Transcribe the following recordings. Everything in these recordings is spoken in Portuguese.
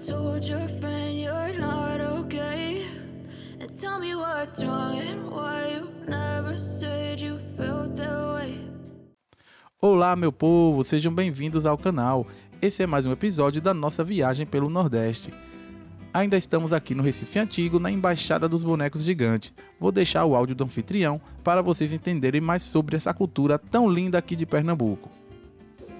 told your friend you're not okay? And tell me what's wrong and why you never said you felt that way. Olá, meu povo, sejam bem-vindos ao canal. Esse é mais um episódio da nossa viagem pelo Nordeste. Ainda estamos aqui no Recife Antigo, na Embaixada dos Bonecos Gigantes. Vou deixar o áudio do anfitrião para vocês entenderem mais sobre essa cultura tão linda aqui de Pernambuco.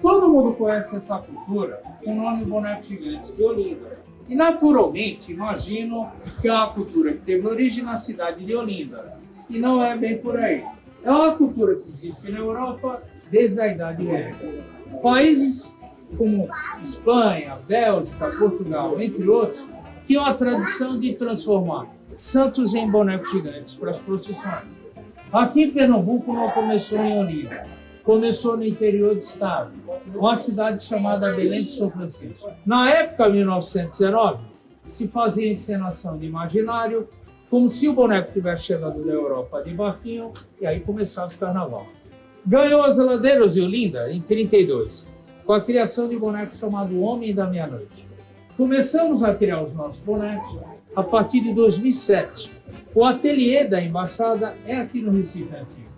Todo mundo conhece essa cultura com o nome Bonecos Gigantes de Olinda. E naturalmente imagino que é uma cultura que teve origem na cidade de Olinda. E não é bem por aí. É uma cultura que existe na Europa desde a Idade Média. Países como Espanha, Bélgica, Portugal, entre outros, tinham a tradição de transformar santos em bonecos gigantes para as procissões. Aqui em Pernambuco não começou em Olinda, começou no interior do estado, uma cidade chamada Belém de São Francisco. Na época, 1919, se fazia encenação de imaginário, como se o boneco tivesse chegado da Europa de barquinho, e aí começava o carnaval. Ganhou as Ladeiras de Olinda em 1932, com a criação de um boneco chamado Homem da Meia-Noite. Começamos a criar os nossos bonecos a partir de 2007. O ateliê da Embaixada é aqui no Recife Antigo.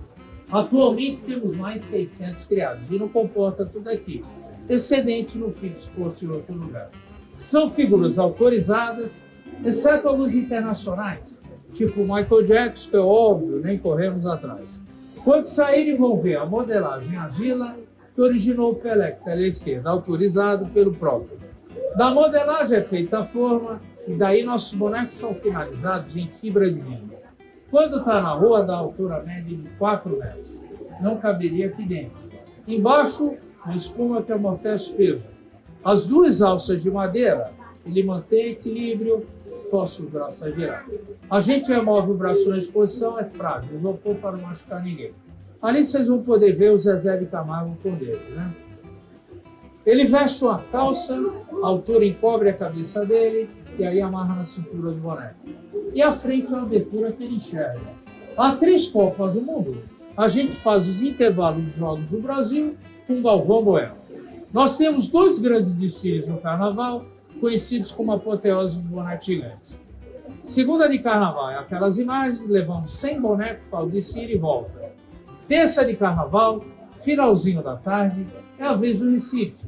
Atualmente temos mais de 600 criados e não comporta tudo aqui, excedente no fim exposto em outro lugar. São figuras autorizadas, exceto alguns internacionais, tipo Michael Jackson, que é óbvio, nem corremos atrás. Quando saírem vão ver a modelagem argila que originou o Pelé, que está à esquerda, autorizado pelo próprio. Da modelagem é feita a forma e daí nossos bonecos são finalizados em fibra de vinho. Quando está na rua, dá altura média de 4 metros. Não caberia aqui dentro. Embaixo, uma espuma que amortece o peso. As duas alças de madeira, ele mantém equilíbrio, força o braço a girar. A gente remove o braço na exposição, é frágil, isopor para não machucar ninguém. Ali vocês vão poder ver o Zezé de Camargo com dele, né? Ele veste uma calça, a altura encobre a cabeça dele e aí amarra na cintura do boneco. E à frente é uma abertura que ele enxerga. Há 3 Copas do Mundo. A gente faz os intervalos dos Jogos do Brasil com Galvão Bueno. Nós temos 2 grandes desfiles no Carnaval, conhecidos como apoteose dos bonecos gigantes. Segunda de Carnaval é aquelas imagens, levamos 100 bonecos, faz o desfile e volta. Terça de Carnaval, finalzinho da tarde, é a vez do Recife.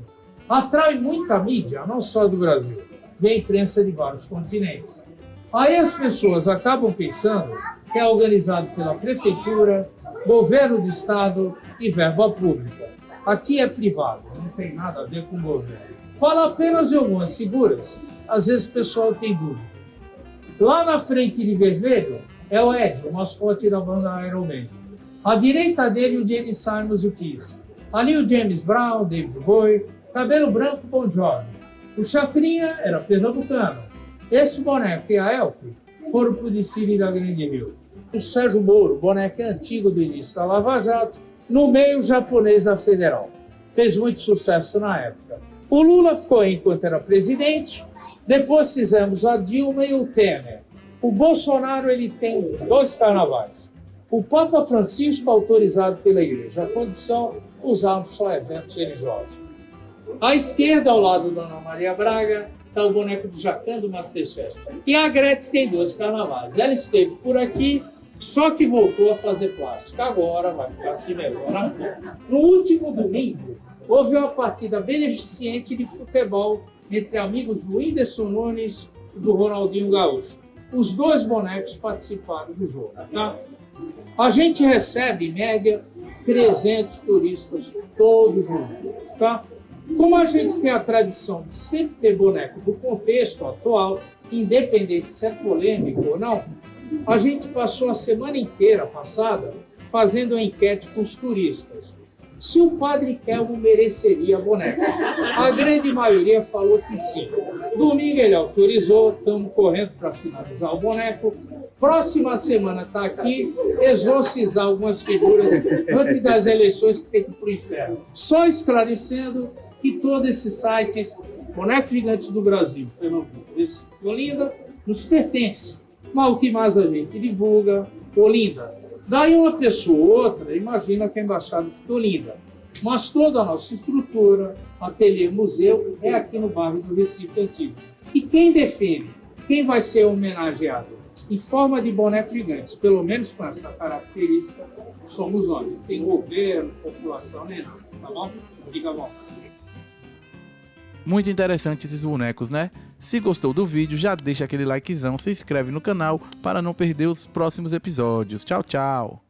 Atrai muita mídia, não só do Brasil, vem imprensa de vários continentes. Aí as pessoas acabam pensando que é organizado pela prefeitura, governo do estado e verba pública. Aqui é privado, não tem nada a ver com o governo. Fala apenas de algumas figuras, às vezes o pessoal tem dúvida. Lá na frente de vermelho é o Ed, o mascote da banda Iron Man. À direita dele o Gene Simmons e o Kiss. Ali o James Brown, David Bowie, cabelo branco, Bon Jovi. O Chacrinha era pernambucano. Esse boneco e a Elke foram para o desfile da Grande Rio. O Sérgio Moro, boneco antigo do início da Lava Jato, no meio japonês da Federal. Fez muito sucesso na época. O Lula ficou aí enquanto era presidente, depois fizemos a Dilma e o Temer. O Bolsonaro ele tem 2 carnavais. O Papa Francisco autorizado pela Igreja, a condição usar só eventos religiosos. À esquerda, ao lado da Ana Maria Braga, está o boneco do Jacan do Masterchef. E a Gretchen tem 2 carnavais. Ela esteve por aqui, só que voltou a fazer plástica. Agora vai ficar assim melhor. No último domingo, houve uma partida beneficente de futebol entre amigos do Whindersson Nunes e do Ronaldinho Gaúcho. Os 2 bonecos participaram do jogo. Tá? A gente recebe, em média, 300 turistas todos os dias. Tá? Como a gente tem a tradição de sempre ter boneco do contexto atual, independente se é polêmico ou não, a gente passou a semana inteira passada fazendo uma enquete com os turistas. Se o Padre Kelmo mereceria boneco. A grande maioria falou que sim. Domingo ele autorizou, estamos correndo para finalizar o boneco. Próxima semana está aqui, exorcizar algumas figuras antes das eleições que tem que ir para o inferno. Só esclarecendo que todos esses sites, Bonecos Gigantes do Brasil, Pernambuco, Olinda, nos pertence. Mas o que mais a gente divulga? Olinda. Daí uma pessoa ou outra imagina que a Embaixada fica Olinda. Mas toda a nossa estrutura, ateliê, museu, é aqui no bairro do Recife Antigo. E quem define quem vai ser homenageado em forma de bonecos gigantes, pelo menos com essa característica, somos nós. Não tem governo, população, nem nada, tá bom? Fica bom. Muito interessante esses bonecos, né? Se gostou do vídeo, já deixa aquele likezão, se inscreve no canal para não perder os próximos episódios. Tchau, tchau!